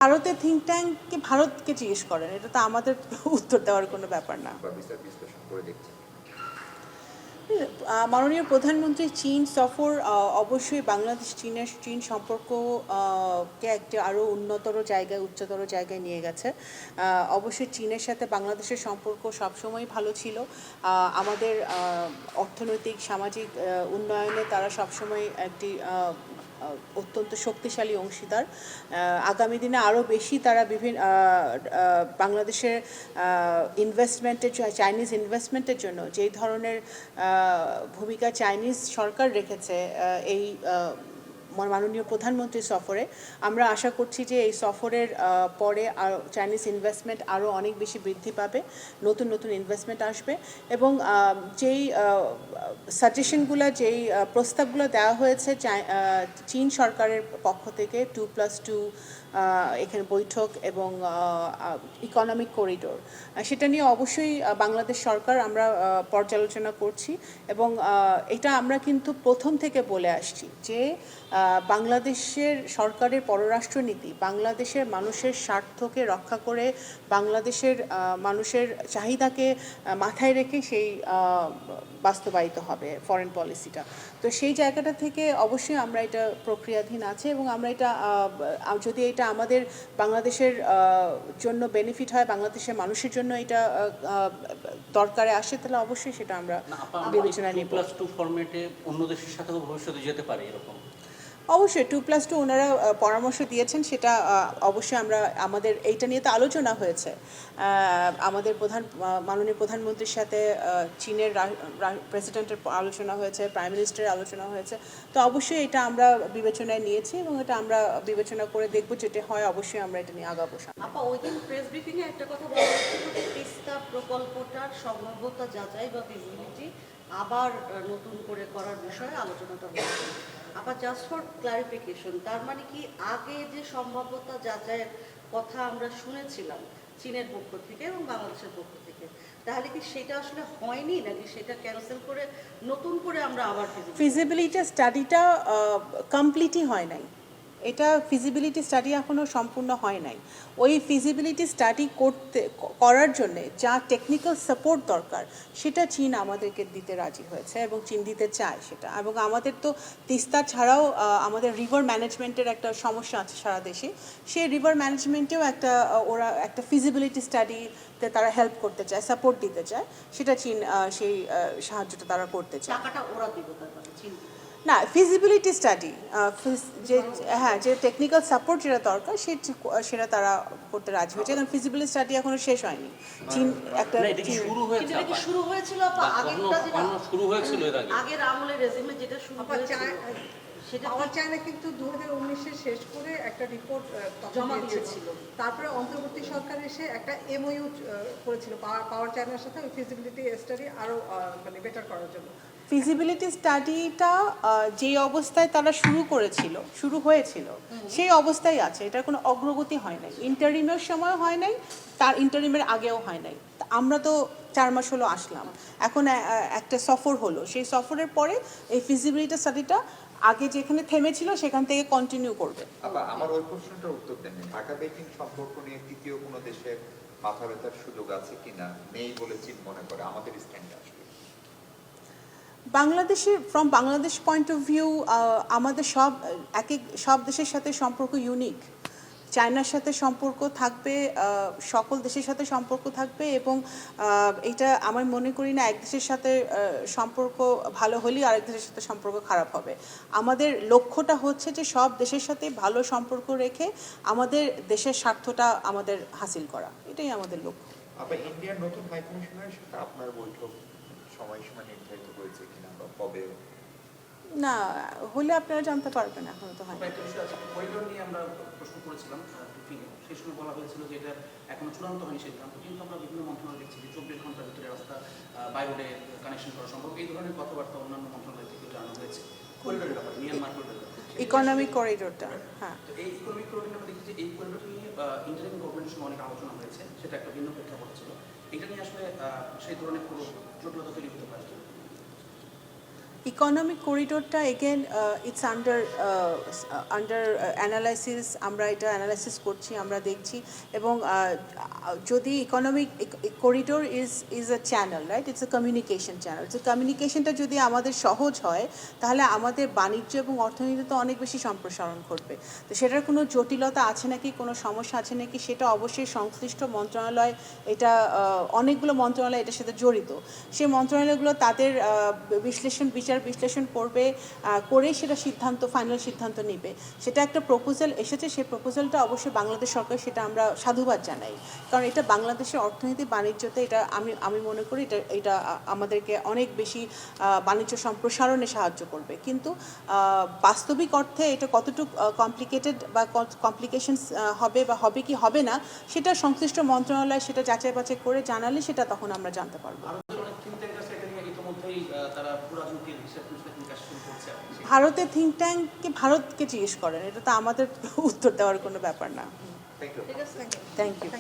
ভারতের থিঙ্ক ট্যাঙ্ককে ভারতকে জিজ্ঞেস করেন, এটা তো আমাদের উত্তর দেওয়ার কোনো ব্যাপার না। মাননীয় প্রধানমন্ত্রী চীন সফর অবশ্যই বাংলাদেশ চীন সম্পর্ককে একটি আরও উন্নতর জায়গায়, উচ্চতর জায়গায় নিয়ে গেছে। অবশ্যই চীনের সাথে বাংলাদেশের সম্পর্ক সবসময় ভালো ছিল। আমাদের অর্থনৈতিক সামাজিক উন্নয়নে তারা সবসময় একটি অত্যন্ত শক্তিশালী অংশীদার। আগামী দিনে আরও বেশি তারা বিভিন্ন বাংলাদেশের ইনভেস্টমেন্টের, চাইনিজ ইনভেস্টমেন্টের জন্য যেই ধরনের ভূমিকা চাইনিজ সরকার রেখেছে এই মাননীয় প্রধানমন্ত্রী সফরে, আমরা আশা করছি যে এই সফরের পরে চাইনিজ ইনভেস্টমেন্ট আরও অনেক বেশি বৃদ্ধি পাবে, নতুন নতুন ইনভেস্টমেন্ট আসবে এবং যেই সাজেশনগুলো, যেই প্রস্তাবগুলো দেওয়া হয়েছে চীন সরকারের পক্ষ থেকে 2+2 এখানে বৈঠক এবং ইকোনমিক করিডোর, সেটা নিয়ে অবশ্যই বাংলাদেশ সরকার আমরা পর্যালোচনা করছি এবং এটা আমরা কিন্তু প্রথম থেকে বলে আসছি যে বাংলাদেশের সরকারের পররাষ্ট্রনীতি বাংলাদেশের মানুষের স্বার্থকে রক্ষা করে, বাংলাদেশের মানুষের চাহিদাকে মাথায় রেখে সেই বাস্তবায়িত হবে ফরেন পলিসিটা। তো সেই জায়গাটা থেকে অবশ্যই আমরা এটা প্রক্রিয়াধীন আছে এবং আমরা এটা যদি এটা আমাদের বাংলাদেশের জন্য বেনিফিট হয়, বাংলাদেশের মানুষের জন্য এটা দরকারে আসে, তাহলে অবশ্যই সেটা আমরা বিবেচনায় নিব। 2+2 ফরম্যাটে অন্য দেশের সাথেও ভবিষ্যতে যেতে পারে এরকম? অবশ্যই 2+2 ওনারা পরামর্শ দিয়েছেন, সেটা অবশ্যই আমরা আমাদের এইটা নিয়ে তো আলোচনা হয়েছে। আমাদের মাননীয় প্রধানমন্ত্রীর সাথে চীনের প্রেসিডেন্টের আলোচনা হয়েছে, প্রাইম মিনিস্টারের আলোচনা হয়েছে। তো অবশ্যই এটা আমরা বিবেচনায় নিয়েছি এবং এটা আমরা বিবেচনা করে দেখব, যেটা হয় অবশ্যই আমরা এটা নিয়ে আগাবো। আপা, ওই দিন প্রেস ব্রিফিংয়ে একটা কথা বলা হচ্ছিল যে তিস্তা প্রকল্পটার সম্ভাব্যতা যাচাই বা ফিজিবিলিটি আবার নতুন করে করার বিষয়ে আলোচনাটা হচ্ছে। আপা, জাস্ট ফর ক্লারিফিকেশন, তার মানে কি আগে যে সম্ভাব্যতা যাচাইয়ের কথা আমরা শুনেছিলাম চীনের পক্ষ থেকে এবং বাংলাদেশের পক্ষ থেকে, তাহলে কি সেটা আসলে হয়নি, নাকি সেটা ক্যান্সেল করে নতুন করে আমরা আবার ফিজিবিলিটি স্টাডিটা কমপ্লিটই হয় নাই? এটা ফিজিবিলিটি স্টাডি এখনও সম্পূর্ণ হয় নাই। ওই ফিজিবিলিটি স্টাডি করার জন্যে যা টেকনিক্যাল সাপোর্ট দরকার সেটা চীন আমাদেরকে দিতে রাজি হয়েছে এবং চীন দিতে চায় সেটা। এবং আমাদের তো তিস্তা ছাড়াও আমাদের রিভার ম্যানেজমেন্টের একটা সমস্যা আছে সারা দেশে, সেই রিভার ম্যানেজমেন্টেও ওরা একটা ফিজিবিলিটি স্টাডিতে তারা হেল্প করতে চায়, সাপোর্ট দিতে চায়, সেটা চীন সেই সাহায্যটা তারা করতে চায়। টাকাটা ওরা দিবে চীন না, ফিজিবিলিটি স্টাডি যে যে টেকনিক্যাল সাপোর্ট যেটা দরকার সেটা তারা করতে রাজি হয়েছে, কারণ ফিজিবিলিটি স্টাডি এখনো শেষ হয়নি। চীন একটা শুরু হয়েছিল আগের আমলের রেজিমে, যেটা শুরু হয়েছিল সেটা পাওয়ার চায়না কিন্তু 2019-এ শেষ করে একটা রিপোর্ট জমা দিয়েছিল। তারপরে অন্তর্বর্তী সরকার এসে একটা এমওইউ করেছিল পাওয়ার চায়নার সাথে ওই ফিজিবিলিটি স্টাডি আরও মানে বেটার করার জন্য। ফিজিবিলিটি স্টাডিটা যে অবস্থায় তারা শুরু হয়েছিল সেই অবস্থায় আছে, এটার কোনো অগ্রগতি হয় নাই। ইন্টারিমের সময় হয় নাই, তার ইন্টারিমের আগেও হয় নাই। আমরা তো 4 মাস হলো আসলাম, এখন একটা সফর হলো, সেই সফরের পরে এই ফিজিবিলিটি স্টাডিটা আগে যেখানে থেমেছিল সেখান থেকে কন্টিনিউ করবে। আমার ওই প্রশ্নটার উত্তর দেন। ঢাকা বেইজিং সম্পর্ক নিয়ে তৃতীয় কোনো দেশের মাথা ব্যথার সুযোগ আছে কিনা, নেই বলে চীন মনে করে, আমাদের স্ট্যান্ড আসবে from Bangladesh point of view আমাদের সব দেশের সাথে সম্পর্ক ইউনিক। চায়নার সাথে সম্পর্ক থাকবে, সকল দেশের সাথে সম্পর্ক থাকবে এবং এটা আমার মনে করি না এক দেশের সাথে সম্পর্ক ভালো হলেই আরেক দেশের সাথে সম্পর্ক খারাপ হবে। আমাদের লক্ষ্যটা হচ্ছে যে সব দেশের সাথে ভালো সম্পর্ক রেখে আমাদের দেশের স্বার্থটা আমাদের হাসিল করা, এটাই আমাদের লক্ষ্য। ইন্ডিয়ার নতুন হাই কমিশনারের সাথে আপনার বৈঠক সময়সীমা নির্ধারিত হয়েছে কিনা বা কবে? না, হলে আপনারা জানতে পারবেন, এখনো তো হয়। করিডোর নিয়ে আমরা প্রশ্ন করেছিলাম সেই সময় বলা হয়েছিল যে এটা এখনো চূড়ান্ত হয়নি সিদ্ধান্ত, কিন্তু আমরা বিভিন্ন মন্ত্রণালয় দেখছি যে 24 ঘন্টার ভিতরে রাস্তা বাই রোডে কানেকশন করা সম্ভব, এই ধরনের কথাবার্তা অন্যান্য মন্ত্রণালয় থেকে জানানো হয়েছে। করিডোরের ব্যাপারে, মিয়ানমার করিডোর, ইকোনমিক করিডোরটা, হ্যাঁ, এই ইকোনমিক করিডোর আমরা দেখি যে এই করিডোর নিয়ে ইন্টারিম গভর্নমেন্টের সঙ্গে অনেক আলোচনা হয়েছে, সেটা একটা ভিন্ন প্রেক্ষাপট ছিল। এটা নিয়ে আসলে সেই ধরনের কোনো জটিলতা তৈরি হতে পারে। ইকোনমিক করিডোরটা এগেন ইটস আন্ডার অ্যানালাইসিস, আমরা এটা অ্যানালাইসিস করছি, আমরা দেখছি, এবং যদি economic corridor is a channel, right, it's a communication channel. যে কমিউনিকেশনটা যদি আমাদের সহজ হয় তাহলে আমাদের বাণিজ্য এবং অর্থনীতিতে অনেক বেশি সম্প্রসারণ ঘটবে। তো সেটার কোনো জটিলতা আছে নাকি, কোনো সমস্যা আছে নাকি, সেটা অবশ্যই সংশ্লিষ্ট মন্ত্রণালয়, এটা অনেকগুলো মন্ত্রণালয় এটার সাথে জড়িত, সেই মন্ত্রণালয়গুলো তাদের বিশ্লেষণ করবে, করেই সেটা ফাইনাল সিদ্ধান্ত নেবে। সেটা একটা প্রপোজাল এসেছে, সেই প্রপোজালটা অবশ্যই বাংলাদেশ সরকার, সেটা আমরা সাধুবাদ জানাই, কারণ এটা বাংলাদেশের অর্থনীতি বাণিজ্যতে এটা আমি মনে করি এটা আমাদেরকে অনেক বেশি বাণিজ্য সম্প্রসারণে সাহায্য করবে। কিন্তু বাস্তবিক অর্থে এটা কতটুকু কমপ্লিকেটেড বা কমপ্লিকেশনস হবে বা হবে কি হবে না, সেটা সংশ্লিষ্ট মন্ত্রণালয় সেটা যাচাই বাছাই করে জানালে সেটা তখন আমরা জানতে পারবো। অনেক থিঙ্ক ট্যাঙ্ক আছে, এটা নিয়ে ইতিমধ্যেই তারা রাজনীতির হিসাব নিকাশ শুরু করছে। ভারতের থিঙ্ক ট্যাঙ্ককে ভারতকে জিজ্ঞেস করেন, এটা তো আমাদের উত্তর দেওয়ার কোনো ব্যাপার না। Thank you. ঠিক আছে, থ্যাংক ইউ।